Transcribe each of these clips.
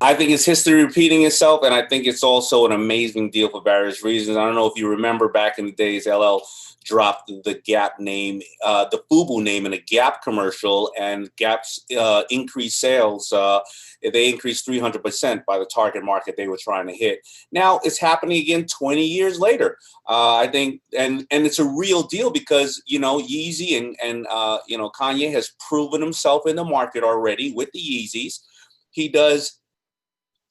I think it's history repeating itself, and I think it's also an amazing deal for various reasons. I don't know if you remember back in the days, LL dropped the Gap name, the FUBU name in a Gap commercial, and Gap's increased sales. They increased 300% by the target market they were trying to hit. Now it's happening again 20 years later. I think, and it's a real deal because Yeezy and Kanye has proven himself in the market already with the Yeezys. He does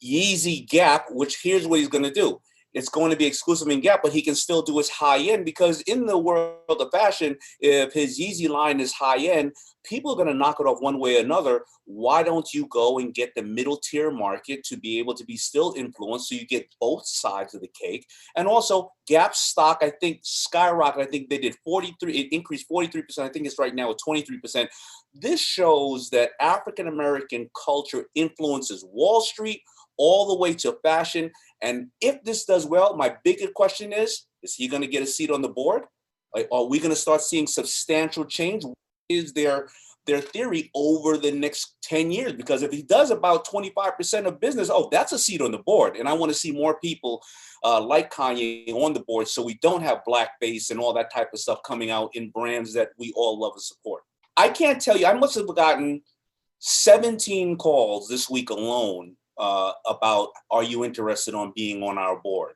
Yeezy Gap, which here's what he's going to do. It's going to be exclusive in Gap, but he can still do his high end because in the world of fashion, if his Yeezy line is high end, people are going to knock it off one way or another. Why don't you go and get the middle tier market to be able to be still influenced so you get both sides of the cake? And also Gap stock, I think, skyrocketed. I think they did 43, it increased 43%. I think it's right now at 23%. This shows that African American culture influences Wall Street all the way to fashion. And if this does well, my bigger question is he going to get a seat on the board? Like, are we going to start seeing substantial change? What is their theory over the next 10 years? Because if he does about 25% of business, that's a seat on the board. And I want to see more people like Kanye on the board so we don't have blackface and all that type of stuff coming out in brands that we all love and support. I can't tell you, I must have gotten 17 calls this week alone about, are you interested on being on our board?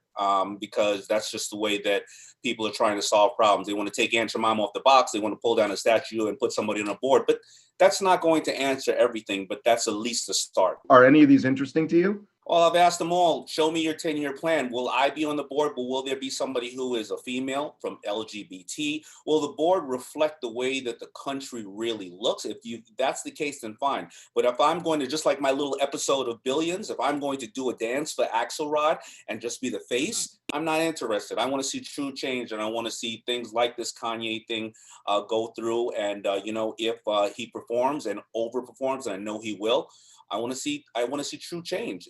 Because that's just the way that people are trying to solve problems. They want to take Aunt Jemima off the box. They want to pull down a statue and put somebody on a board. But that's not going to answer everything, but that's at least a start. Are any of these interesting to you? Well, I've asked them all, show me your 10-year plan. Will I be on the board, but will there be somebody who is a female from LGBT? Will the board reflect the way that the country really looks? If that's the case, then fine. But if I'm going to, just like my little episode of Billions, if I'm going to do a dance for Axelrod and just be the face, I'm not interested. I want to see true change, and I want to see things like this Kanye thing go through. And, if he performs and overperforms, and I know he will, I want to see true change.